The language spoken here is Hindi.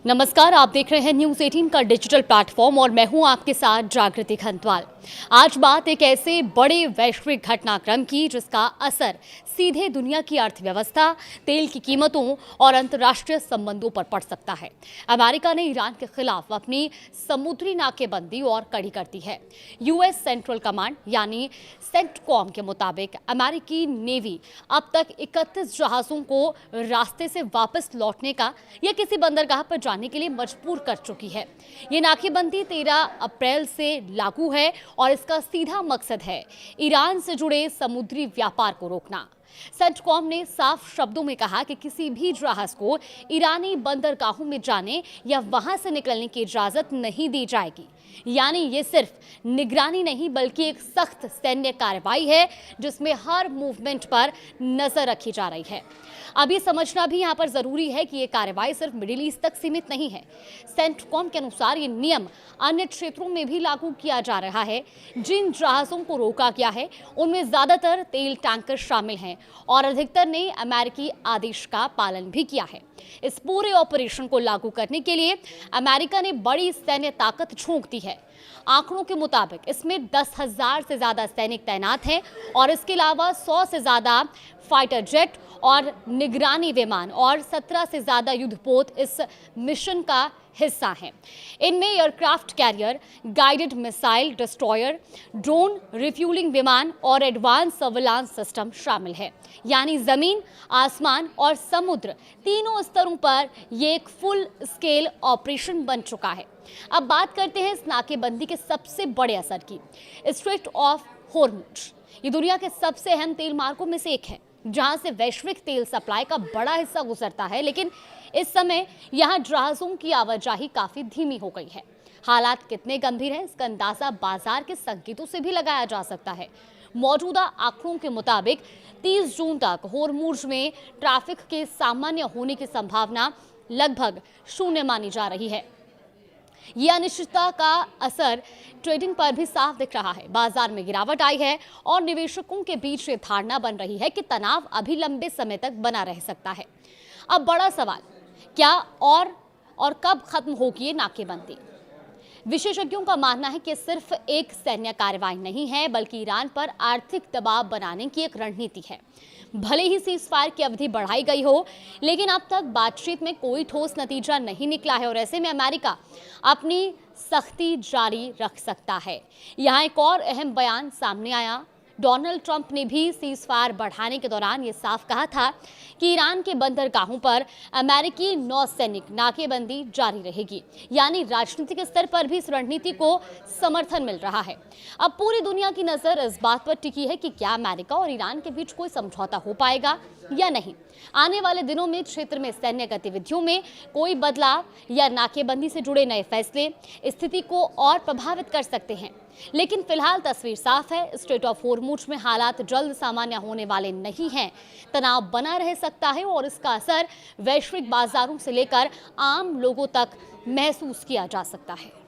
नमस्कार, आप देख रहे हैं न्यूज़ 18 का डिजिटल प्लेटफॉर्म और मैं हूं आपके साथ जागृति खंतवाल। आज बात एक ऐसे बड़े वैश्विक घटनाक्रम की जिसका असर सीधे दुनिया की अर्थव्यवस्था, तेल की कीमतों और अंतर्राष्ट्रीय संबंधों पर पड़ सकता है। अमेरिका ने ईरान के खिलाफ अपनी समुद्री नाकेबंदी और कड़ी कर दी है। यूएस सेंट्रल कमांड यानी सेंटकॉम के मुताबिक अमेरिकी नेवी अब तक 31 जहाज़ों को रास्ते से वापस लौटने का या किसी बंदरगाह पर जाने के लिए मजबूर कर चुकी है। ये नाकेबंदी 13 अप्रैल से लागू है और इसका सीधा मकसद है ईरान से जुड़े समुद्री व्यापार को रोकना। सेंटकॉम ने साफ शब्दों में कहा कि किसी भी जहाज को ईरानी बंदरगाहों में जाने या वहां से निकलने की इजाजत नहीं दी जाएगी। यानी ये सिर्फ निगरानी नहीं बल्कि एक सख्त सैन्य कार्रवाई है जिसमें हर मूवमेंट पर नजर रखी जा रही है। अब ये समझना भी यहाँ पर जरूरी है कि ये कार्रवाई सिर्फ मिडिल ईस्ट तक सीमित नहीं है। सेंटकॉम के अनुसार ये नियम अन्य क्षेत्रों में भी लागू किया जा रहा है। जिन जहाजों को रोका गया है उनमें ज्यादातर तेल टैंकर शामिल हैं और अधिकतर ने अमेरिकी आदेश का पालन भी किया है। इस पूरे ऑपरेशन को लागू करने के लिए अमेरिका ने बड़ी सैन्य ताकत झोंक दी है। आंकड़ों के मुताबिक इसमें 10,000 से ज्यादा सैनिक तैनात हैं और इसके अलावा 100 से ज्यादा फाइटर जेट और निगरानी विमान और 17 से ज्यादा युद्धपोत इस मिशन का हिस्सा हैं। इनमें aircraft carrier, guided missile destroyer, drone refuelling विमान और एडवांस सर्विलांस सिस्टम शामिल है। यानी जमीन, आसमान और समुद्र तीनों स्तरों पर यह एक फुल स्केल ऑपरेशन बन चुका है। अब बात करते हैं इस नाकेबंदी के सबसे बड़े असर की। स्ट्रेट ऑफ हॉर्मुज ये दुनिया के सबसे अहम तेल मार्गों में से एक है जहां से वैश्विक तेल सप्लाई का बड़ा हिस्सा गुजरता है, लेकिन इस समय यहां जहाजों की आवाजाही काफी धीमी हो गई है। हालात कितने गंभीर हैं इसका अंदाजा बाजार के संकेतों से भी लगाया जा सकता है। मौजूदा आंकड़ों के मुताबिक 30 जून तक हॉर्मुज में ट्रैफिक के सामान्य होने की संभावना लगभग 0 मानी जा रही है। यह अनिश्चितता का असर ट्रेडिंग पर भी साफ दिख रहा है। बाजार में गिरावट आई है और निवेशकों के बीच ये धारणा बन रही है कि तनाव अभी लंबे समय तक बना रह सकता है। अब बड़ा सवाल, क्या और कब खत्म होगी ये नाकेबंदी? विशेषज्ञों का मानना है कि सिर्फ एक सैन्य कार्रवाई नहीं है बल्कि ईरान पर आर्थिक दबाव बनाने की एक रणनीति है। भले ही सीज़फायर की अवधि बढ़ाई गई हो, लेकिन अब तक बातचीत में कोई ठोस नतीजा नहीं निकला है और ऐसे में अमेरिका अपनी सख्ती जारी रख सकता है। यहाँ एक और अहम बयान सामने आया। डोनाल्ड ट्रंप ने भी सीज़फायर बढ़ाने के दौरान ये साफ कहा था कि ईरान के बंदरगाहों पर अमेरिकी नौसैनिक नाकेबंदी जारी रहेगी। यानी राजनीतिक स्तर पर भी इस रणनीति को समर्थन मिल रहा है। अब पूरी दुनिया की नजर इस बात पर टिकी है कि क्या अमेरिका और ईरान के बीच कोई समझौता हो पाएगा या नहीं। आने वाले दिनों में क्षेत्र में सैन्य गतिविधियों में कोई बदलाव या नाकेबंदी से जुड़े नए फैसले स्थिति को और प्रभावित कर सकते हैं। लेकिन फिलहाल तस्वीर साफ है, स्ट्रेट ऑफ हॉर्मुज में हालात जल्द सामान्य होने वाले नहीं हैं। तनाव बना रह सकता है और इसका असर वैश्विक बाजारों से लेकर आम लोगों तक महसूस किया जा सकता है।